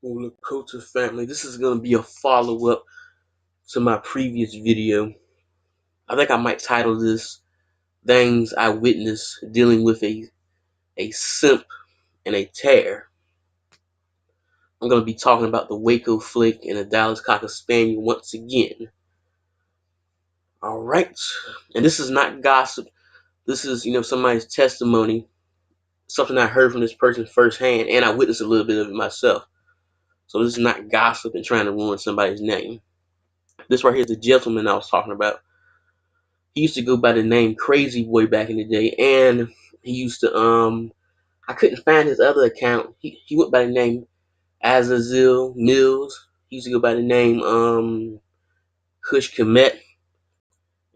Well, Lakota family, this is going to be a follow-up to my previous video. I think I might title this Things I Witnessed Dealing with a Simp and a Tear. I'm going to be talking about the Waco Flake and the Dallas Cocker Spaniel once again. Alright, and this is not gossip. This is, somebody's testimony, something I heard from this person firsthand, and I witnessed a little bit of it myself. So this is not gossip and trying to ruin somebody's name. This right here is the gentleman I was talking about. He used to go by the name Crazy Boy back in the day, and he used to I couldn't find his other account. He went by the name Azazel Mills. He used to go by the name Kush Komet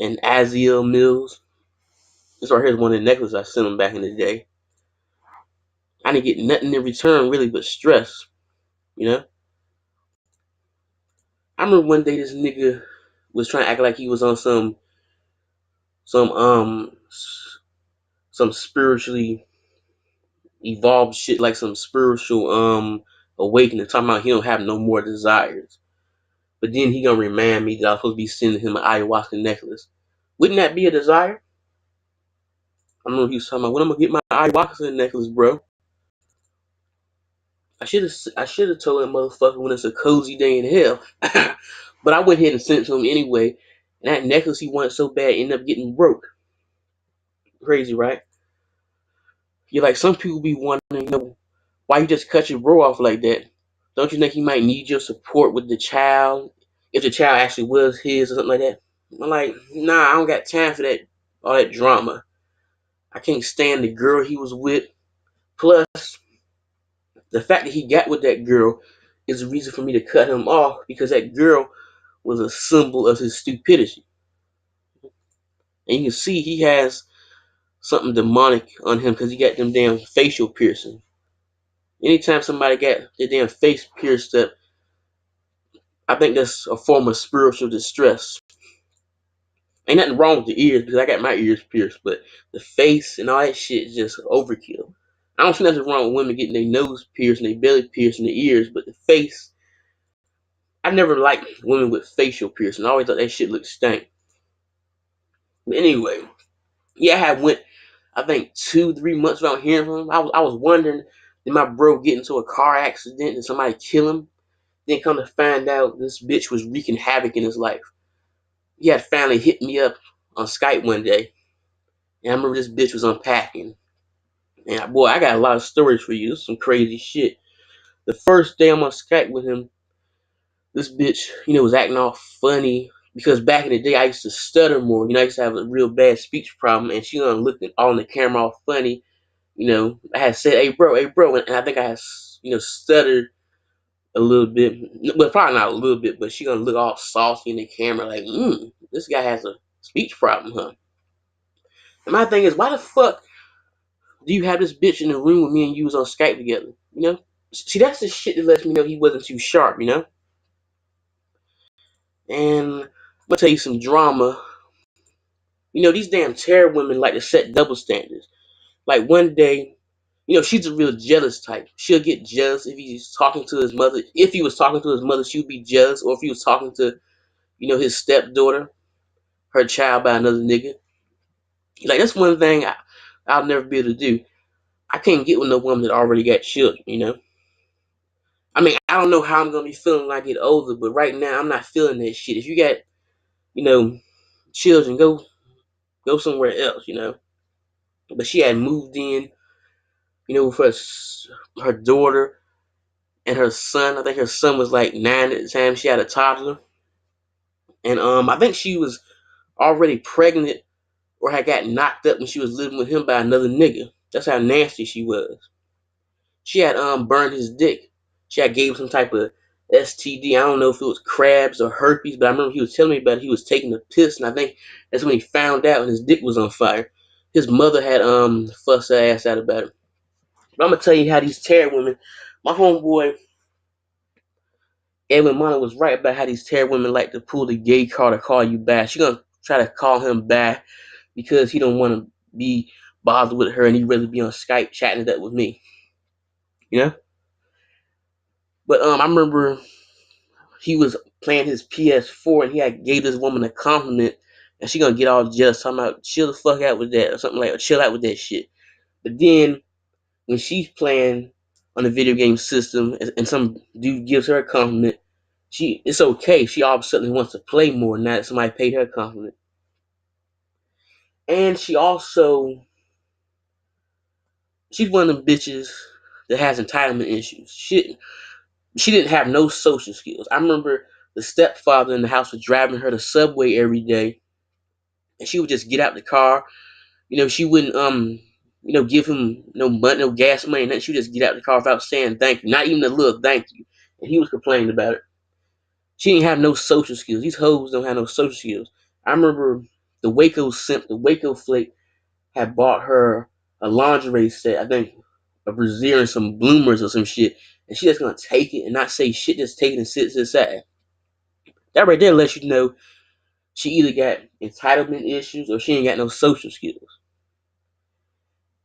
and Aziel Mills. This right here is one of the necklaces I sent him back in the day. I didn't get nothing in return really but stress, you know. I remember one day this nigga was trying to act like he was on some some spiritually evolved shit, like some spiritual awakening, talking about he don't have no more desires. But then he gonna remind me that I was supposed to be sending him an ayahuasca necklace. Wouldn't that be a desire? I remember he was talking about when I'm gonna get my ayahuasca necklace, bro. I should have told that motherfucker when it's a cozy day in hell. But I went ahead and sent it to him anyway. And that necklace he wanted so bad ended up getting broke. Crazy, right? You're like, some people be wondering, why you just cut your bro off like that? Don't you think he might need your support with the child? If the child actually was his or something like that? I'm like, nah, I don't got time for that, all that drama. I can't stand the girl he was with. Plus, the fact that he got with that girl is a reason for me to cut him off, because that girl was a symbol of his stupidity. And you can see he has something demonic on him because he got them damn facial piercing. Anytime somebody got their damn face pierced up, I think that's a form of spiritual distress. Ain't nothing wrong with the ears because I got my ears pierced, but the face and all that shit is just overkill. I don't see nothing wrong with women getting their nose pierced and their belly pierced and their ears, but the face, I never liked women with facial piercing. I always thought that shit looked stank. But anyway, yeah, I had went, I think 2-3 months without hearing from him. I was wondering, did my bro get into a car accident? Did somebody kill him? Then come to find out, this bitch was wreaking havoc in his life. He had finally hit me up on Skype one day, and I remember this bitch was unpacking. And boy, I got a lot of stories for you. This is some crazy shit. The first day I'm on Skype with him, this bitch, was acting all funny. Because back in the day, I used to stutter more. I used to have a real bad speech problem, and she done looked all in the camera all funny. I had said, hey, bro, and I think I had, stuttered a little bit. But probably not a little bit, but she gonna look all saucy in the camera like, this guy has a speech problem, huh? And my thing is, why the fuck do you have this bitch in the room with me and you was on Skype together? See, that's the shit that lets me know he wasn't too sharp. And I'm gonna tell you some drama. These damn terror women like to set double standards. Like one day, she's a real jealous type. She'll get jealous if he's talking to his mother. If he was talking to his mother, she'd be jealous. Or if he was talking to, his stepdaughter, her child by another nigga. Like, that's one thing I'll never be able to do. I can't get with no woman that already got children. I mean, I don't know how I'm gonna be feeling when I get older, but right now I'm not feeling that shit. If you got, you know, children, go somewhere else. But she had moved in, with her daughter and her son. I think her son was like 9 at the time. She had a toddler, and I think she was already pregnant or had got knocked up when she was living with him by another nigga. That's how nasty she was. She had burned his dick. She had gave him some type of STD. I don't know if it was crabs or herpes, but I remember he was telling me about it. He was taking a piss, and I think that's when he found out and his dick was on fire. His mother had fussed her ass out about it. But I'm gonna tell you how these terror women, my homeboy Edwin Mana was right about how these terror women like to pull the gay card to call you back. She gonna try to call him back because he don't want to be bothered with her and he'd rather be on Skype chatting it up with me. You know? But I remember he was playing his PS4 and he had gave this woman a compliment and she gonna get all jealous talking about chill the fuck out with that or something like or chill out with that shit. But then when she's playing on the video game system and some dude gives her a compliment, it's okay. She all of a sudden wants to play more now that somebody paid her a compliment. And she's one of them bitches that has entitlement issues. She didn't have no social skills. I remember the stepfather in the house was driving her to Subway every day, and she would just get out the car. She wouldn't give him no money, no gas money, nothing. She would just get out the car without saying thank you, not even a little thank you. And he was complaining about it. She didn't have no social skills. These hoes don't have no social skills. I remember the Waco simp, the Waco Flake, had bought her a lingerie set. I think a brassiere and some bloomers or some shit, and she just gonna take it and not say shit. Just take it and sit to the side. That right there lets you know she either got entitlement issues or she ain't got no social skills.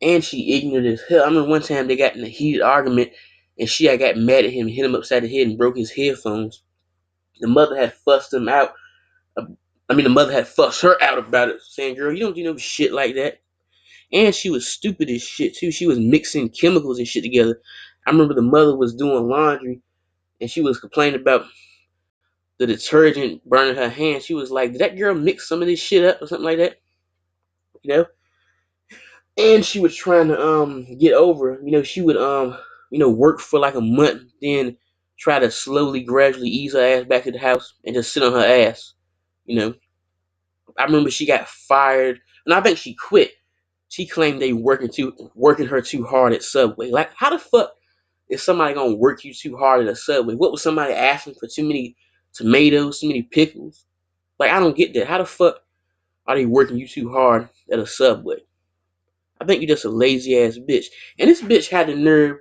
And she ignorant as hell. I remember one time they got in a heated argument and she had got mad at him, hit him upside the head, and broke his headphones. The mother had fussed him out. The mother had fussed her out about it, saying, "Girl, you don't do no shit like that." And she was stupid as shit too. She was mixing chemicals and shit together. I remember the mother was doing laundry and she was complaining about the detergent burning her hands. She was like, "Did that girl mix some of this shit up or something like that?" You know? And she was trying to get over. She would work for like a month, then try to slowly, gradually ease her ass back to the house and just sit on her ass. You know, I remember she got fired, and I think she quit. She claimed they working her too hard at Subway. Like, how the fuck is somebody gonna work you too hard at a Subway? What was somebody asking for too many tomatoes, too many pickles? Like, I don't get that. How the fuck are they working you too hard at a Subway? I think you're just a lazy ass bitch. And this bitch had the nerve.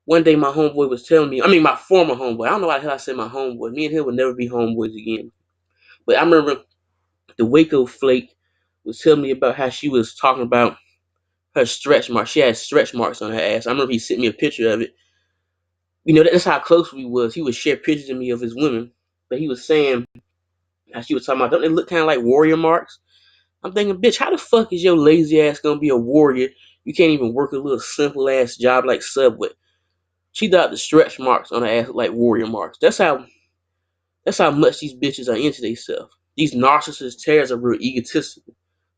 One day my homeboy was telling me, my former homeboy. I don't know why the hell I said my homeboy. Me and him would never be homeboys again. But I remember the Waco Flake was telling me about how she was talking about her stretch marks. She had stretch marks on her ass. I remember he sent me a picture of it. That's how close we was. He would share pictures of me of his women. But he was saying how she was talking about, don't they look kind of like warrior marks? I'm thinking, bitch, how the fuck is your lazy ass gonna be a warrior? You can't even work a little simple ass job like Subway. She thought the stretch marks on her ass look like warrior marks. That's how much these bitches are into themselves. These narcissist terrors are real egotistical.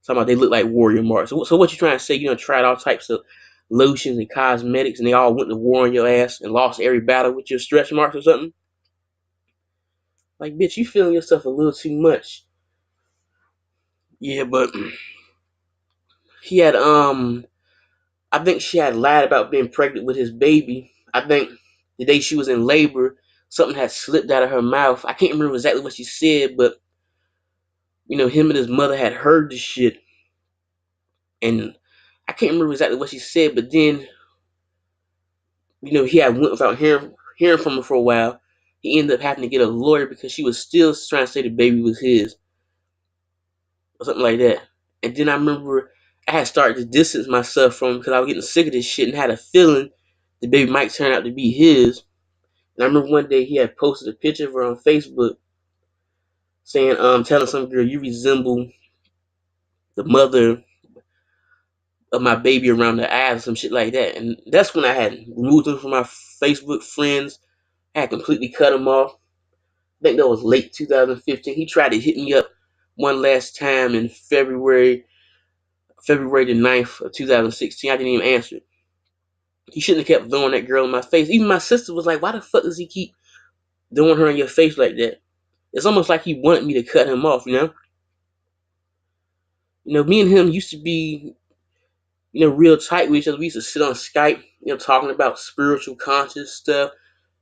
Talking about they look like warrior marks. So what you trying to say? You tried all types of lotions and cosmetics, and they all went to war on your ass and lost every battle with your stretch marks or something? Like, bitch, you feeling yourself a little too much. Yeah, but he had I think she had lied about being pregnant with his baby. I think the day she was in labor, something had slipped out of her mouth. I can't remember exactly what she said, but him and his mother had heard the shit, and I can't remember exactly what she said. But then, he had went without hearing from her for a while. He ended up having to get a lawyer because she was still trying to say the baby was his or something like that. And then I remember I had started to distance myself from him because I was getting sick of this shit and had a feeling the baby might turn out to be his. And I remember one day he had posted a picture of her on Facebook saying, telling some girl, you resemble the mother of my baby around the eyes or some shit like that. And that's when I had removed him from my Facebook friends. I had completely cut him off. I think that was late 2015. He tried to hit me up one last time in February the 9th of 2016. I didn't even answer it. He shouldn't have kept throwing that girl in my face. Even my sister was like, why the fuck does he keep throwing her in your face like that? It's almost like he wanted me to cut him off. Me and him used to be, real tight with each other. We used to sit on Skype, talking about spiritual conscious stuff,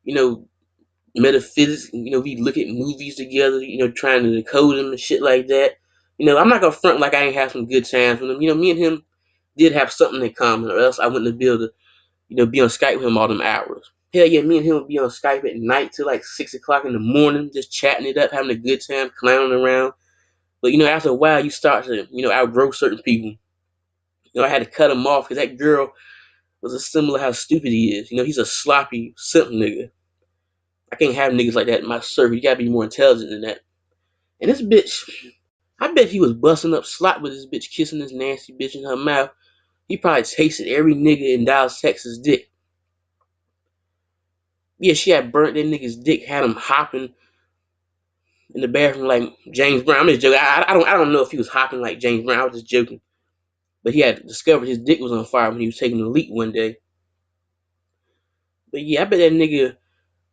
you know, metaphysics. We look at movies together, trying to decode them and shit like that. I'm not gonna front like I ain't have some good times with him. Me and him did have something in common, or else I wouldn't have been able to, be on Skype with him all them hours. Hell yeah, me and him would be on Skype at night till like 6 o'clock in the morning, just chatting it up, having a good time, clowning around. But after a while, you start to, outgrow certain people. I had to cut him off because that girl was a symbol of how stupid he is. He's a sloppy, simp nigga. I can't have niggas like that in my circle. You gotta be more intelligent than that. And this bitch, I bet he was busting up slot with this bitch, kissing this nasty bitch in her mouth. He probably tasted every nigga in Dallas, Texas dick. Yeah, she had burnt that nigga's dick, had him hopping in the bathroom like James Brown. I'm just joking. I don't know if he was hopping like James Brown. I was just joking. But he had discovered his dick was on fire when he was taking a leak one day. But yeah, I bet that nigga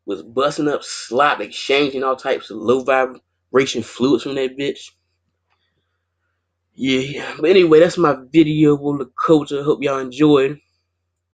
was busting up slop, exchanging all types of low vibration fluids from that bitch. Yeah. But anyway, that's my video on the culture. I hope y'all enjoyed.